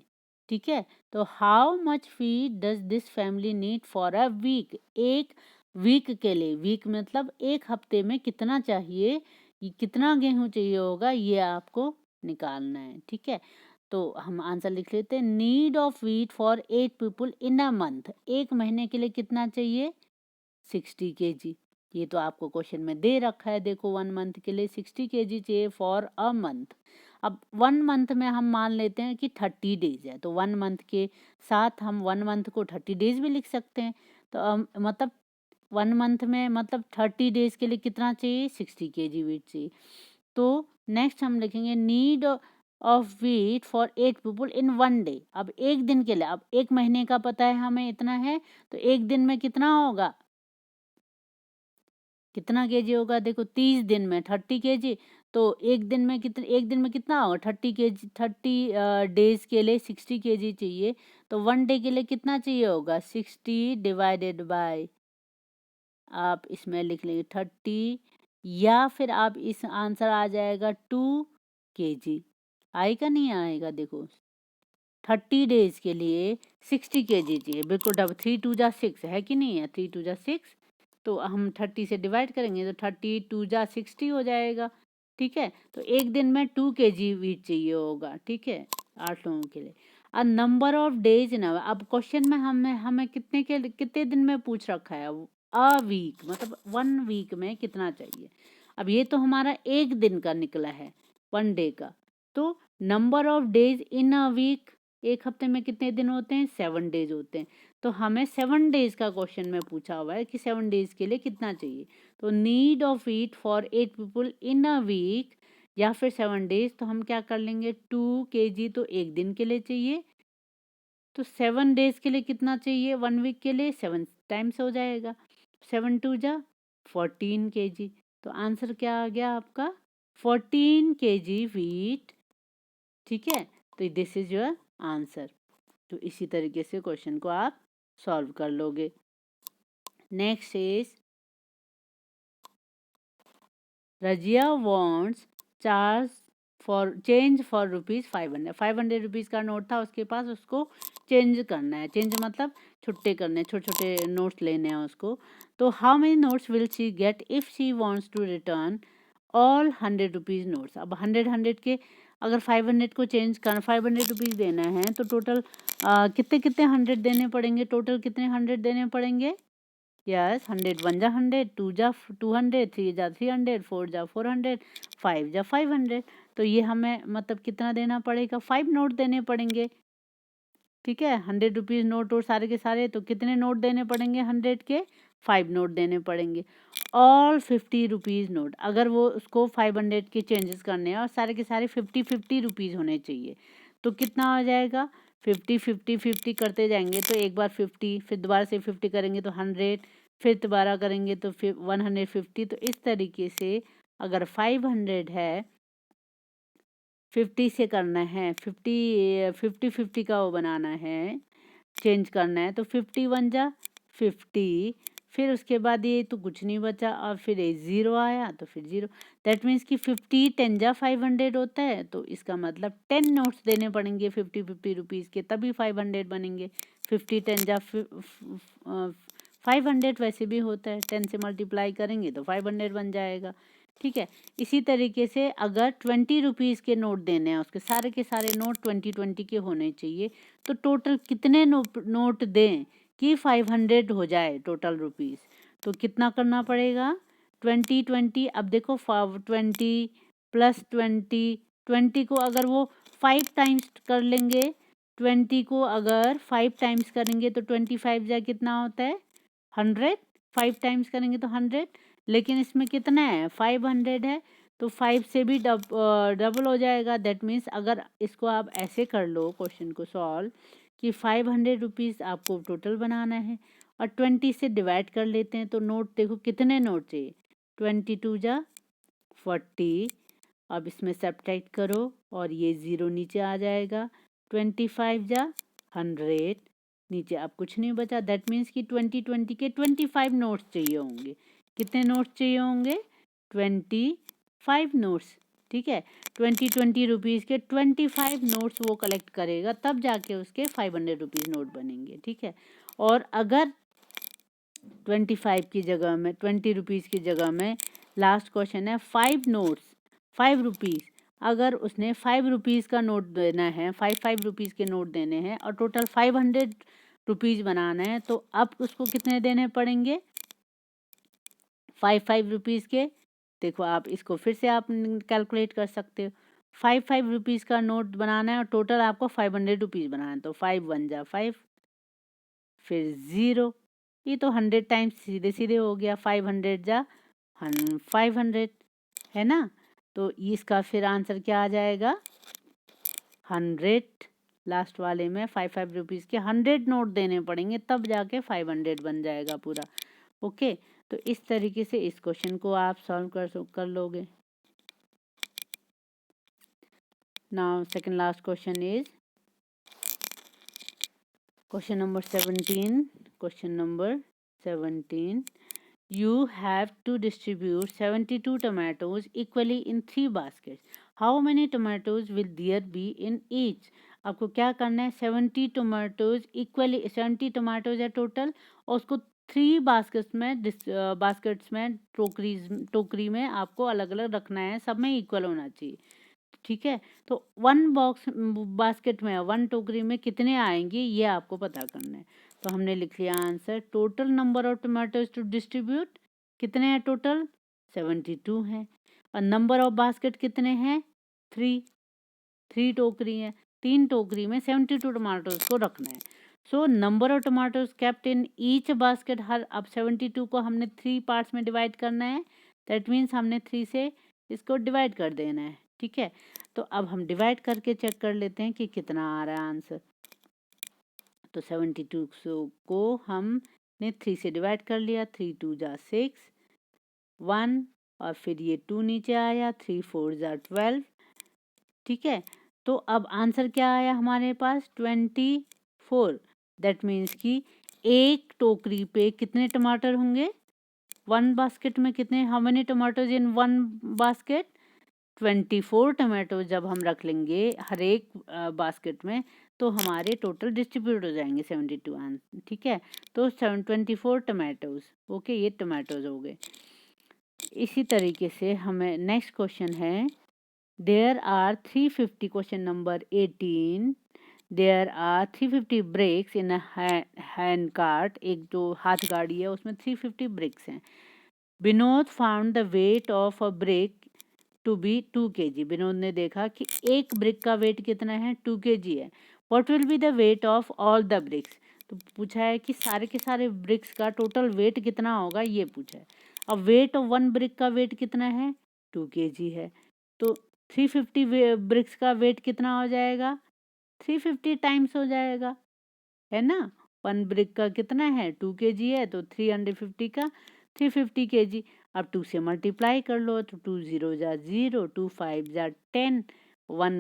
ठीक है। तो how much feed does this family need for a week? एक वीक के लिए, वीक मतलब एक हफ्ते में कितना चाहिए, कितना गेहूं चाहिए होगा, ये आपको निकालना है, ठीक है। तो हम आंसर लिख लेते हैं, need of wheat for 8 people in a month, एक महीने के लिए कितना चाहिए? 60 kg। ये तो आपको क्वेश्चन में दे रखा है, देखो 1 मंथ के लिए 60 kg चाहिए फॉर अ मंथ। अब 1 मंथ में हम मान लेते हैं कि 30 डेज है, तो 1 मंथ के साथ हम 1 मंथ को 30 डेज भी लिख सकते हैं। तो मतलब 1 मंथ में मतलब 30 डेज के लिए कितना चाहिए? 60 kg वीट चाहिए। तो नेक्स्ट हम लिखेंगे, need of wheat for 8 people in 1 day. अब एक दिन के लिए, अब एक महीने का पता है हमें इतना है, तो एक दिन में कितना होगा, कितना केजी होगा? देखो 30 दिन में 30 केजी, तो एक दिन में कितना होगा? 30 केजी, 30 डेज के लिए 60 केजी चाहिए, तो 1 डे के लिए कितना चाहिए होगा? 60 डिवाइडेड बाय, आप इसमें लिख लेंगे 30, या फिर आप इस आंसर आ जाएगा 2 केजी, आएगा नहीं आएगा? देखो 30 डेज के लिए 60 kg चाहिए, बिल्कुल डबल। 3 2 जा 6 है कि नहीं है? 3 2 जा 6, तो हम 30 से डिवाइड करेंगे तो 30 2 जा 60 हो जाएगा। ठीक है, तो एक दिन में 2 kg वीट चाहिए होगा। ठीक है, 8 लोगों के लिए। अब नंबर ऑफ डेज इन अब क्वेश्चन में हमें हमें कितने दिन में पूछ रखा है? अ वीक, मतलब 1 वीक में कितना चाहिए। अब ये तो हमारा एक दिन का निकला है, 1 डे का। तो number of days in a week, एक हफ्ते में कितने दिन होते हैं? 7 डेज होते हैं। तो हमें 7 डेज का क्वेश्चन में पूछा हुआ है कि 7 डेज के लिए कितना चाहिए। तो need of eat for 8 people in a week या फिर 7 डेज, तो हम क्या कर लेंगे? 2 kg तो एक दिन के लिए चाहिए, तो 7 डेज के लिए कितना चाहिए? 1 वीक के लिए 7 टाइम्स हो जाएगा। 7 2 जा 14 kg। तो आंसर क्या आ गया आपका? 14 kg वीट। ठीक है, तो दिस इज योर आंसर। तो इसी तरीके से क्वेश्चन को आप सॉल्व कर लोगे। Next is Razia wants charge for change for ₹500। 500 rupees का नोट था उसके पास, उसको चेंज करना है। चेंज मतलब छुट्टे करने हैं, छोटे छोटे नोट्स लेने हैं उसको। तो how many notes will she get if she wants to return all 100 rupees notes. अब 100 के अगर 500 को चेंज कर 500 रुपीज़ देना है तो टोटल कितने कितने 100 देने पड़ेंगे? टोटल कितने 100 देने पड़ेंगे? यस, 100 1 जा 100, 2 जा 200, 3 जा 300, 4 जा 400, 5 जा 500। तो ये हमें मतलब कितना देना पड़ेगा? 5 नोट देने पड़ेंगे। ठीक है, 100 रुपीज़ नोट और सारे के सारे, तो कितने नोट देने पड़ेंगे? 100 के 5 नोट देने पड़ेंगे। ऑल 50 रुपीज़ नोट, अगर वो उसको 500 के चेंजेस करने हैं और सारे के सारे 50 रुपीज़ होने चाहिए, तो कितना हो जाएगा? 50 50 50 करते जाएंगे तो एक बार 50, फिर दोबारा से 50 करेंगे तो 100, फिर दोबारा करेंगे तो फिर 150। तो इस तरीके से अगर 500 है, 50 से करना है, 50 का वो बनाना है, चेंज करना है, तो 50 1 जा 50, फिर उसके बाद ये तो कुछ नहीं बचा और फिर ये 0 आया तो फिर 0। दैट मीन्स कि 50 10 जा 500 होता है, तो इसका मतलब 10 नोट्स देने पड़ेंगे 50 रुपीज़ के, तभी 500 बनेंगे। 50 10 जा 500 वैसे भी होता है, 10 से मल्टीप्लाई करेंगे तो 500 बन जाएगा। ठीक है, इसी तरीके से अगर 20 रुपीज़ के नोट देने हैं, उसके सारे के सारे नोट 20 के होने चाहिए, तो टोटल कितने नोट दें कि 500 हो जाए टोटल रुपीज़? तो कितना करना पड़ेगा? 20 20। अब देखो 20 प्लस 20, 20 को अगर वो 5 टाइम्स कर लेंगे, 20 को अगर 5 टाइम्स करेंगे तो 25 जा कितना होता है? 100। 5 टाइम्स करेंगे तो 100, लेकिन इसमें कितना है? 500 है, तो 5 से भी डबल हो जाएगा। दैट मीन्स अगर इसको आप ऐसे कर लो क्वेश्चन को सॉल्व कि 500 रुपीज़ आपको टोटल बनाना है और 20 से डिवाइड कर लेते हैं, तो नोट देखो कितने नोट चाहिए? 22 जा 40। अब इसमें सब्ट्रैक्ट करो और ये 0 नीचे आ जाएगा। 25 जा 100, नीचे अब कुछ नहीं बचा। दैट मीन्स कि 20 के 25 नोट्स चाहिए होंगे। कितने नोट्स चाहिए होंगे? 25 नोट्स। ठीक है, 20 रुपीज़ के 25 नोट्स वो कलेक्ट करेगा, तब जाके उसके 500 रुपीज़ नोट बनेंगे। ठीक है, और अगर 25 की जगह में 20 रुपीज़ की जगह में लास्ट क्वेश्चन है 5 नोट्स 5 रुपीज़, अगर उसने 5 रुपीज़ का नोट देना है, 5 रुपीज़ के नोट देने हैं और टोटल 500 रुपीज़ बनाना है, तो अब उसको कितने देने पड़ेंगे? 5 रुपीज़ के। देखो आप इसको फिर से आप कैलकुलेट कर सकते हो। 5 रुपीज़ का नोट बनाना है और टोटल आपको 500 रुपीज़ बनाना है, तो 5 1 जा 5, फिर 0। ये तो 100 टाइम्स सीधे सीधे हो गया। 500 जा 500 है ना। तो इसका फिर आंसर क्या आ जाएगा? 100। लास्ट वाले में 5 रुपीज़ के 100 नोट देने पड़ेंगे, तब जाके 500 बन जाएगा पूरा। ओके, तो इस तरीके से इस क्वेश्चन को आप सॉल्व कर लोगे। Now second last question is question number 17। Question number 17, you have to distribute 72 tomatoes equally in 3 baskets. How many tomatoes will there be in each. आपको क्या करना है, 70 टोमेटोज इक्वली, 70 टोमेटोज है टोटल, और उसको 3 बास्केट्स में टोकरी में आपको अलग अलग रखना है, सब में इक्वल होना चाहिए, ठीक है। तो 1 बास्केट में, 1 टोकरी में कितने आएंगे ये आपको पता करना है। तो हमने लिख लिया answer, total number of tomatoes to distribute, कितने हैं टोटल, 72 हैं। और नंबर ऑफ बास्केट कितने हैं, 3 टोकरी हैं, 3 टोकरी में 72 टमाटोज को रखना है। So number of tomatoes kept in each basket, हर, अब 72 को हमने 3 पार्ट्स में डिवाइड करना है, दैट मीन्स हमने 3 से इसको डिवाइड कर देना है, ठीक है। तो अब हम डिवाइड करके चेक कर लेते हैं कि कितना आ रहा है आंसर। तो 72 को हमने 3 से डिवाइड कर लिया, 3 2 जा 6, 1, और फिर ये 2 नीचे आया, 3 4 जा 12, ठीक है। तो अब आंसर क्या आया हमारे पास, 24। दैट मीन्स कि एक टोकरी पे कितने टमाटर होंगे, 1 बास्केट में कितने, how many tomatoes in 1 basket, 24 tomato जब हम रख लेंगे हर एक बास्केट में, तो हमारे टोटल डिस्ट्रीब्यूट हो जाएंगे 72, ठीक है। तो 24 टमाटोज, ओके, ये टमाटोज हो गए। इसी तरीके से हमें नेक्स्ट क्वेश्चन है, there are 350, question number 18, there are 350 bricks in hand cart, एक जो हाथ गाड़ी है उसमें 350 ब्रेक्स हैं। Vinod found the weight of a brick to be 2 kg। Vinod ने देखा कि एक ब्रिक का वेट कितना है, 2 kg है। What will be the weight of all the bricks. तो पूछा है कि सारे के सारे ब्रिक्स का टोटल वेट कितना होगा, ये पूछा है। अब वेट ऑफ 1 ब्रिक का वेट कितना है, 2 kg है। तो 350 ब्रिक्स का वेट कितना हो जाएगा, 350 टाइम्स हो जाएगा, है ना। 1 ब्रिक का कितना है, 2 kg है, तो 350 का 350 kg। अब 2 से मल्टीप्लाई कर लो, तो 2 0 जा 0, 2 5 जा 10, 1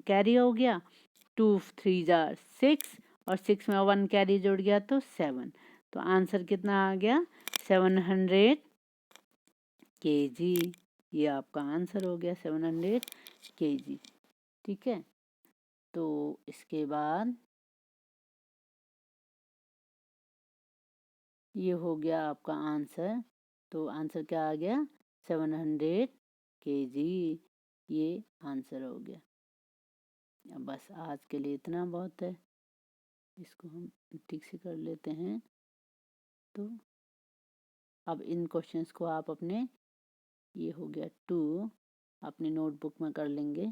कैरी हो गया, 2 3 जा 6, और 6 में 1 कैरी जुड़ गया तो 7। तो आंसर कितना आ गया, 700 kg। ये आपका आंसर हो गया, 700 kg, ठीक है। तो इसके बाद ये हो गया आपका आंसर। तो आंसर क्या आ गया, 700 kg, ये आंसर हो गया। अब बस आज के लिए इतना बहुत है, इसको हम ठीक से कर लेते हैं। तो अब इन क्वेश्चंस को आप अपने, ये हो गया 2, अपनी नोटबुक में कर लेंगे।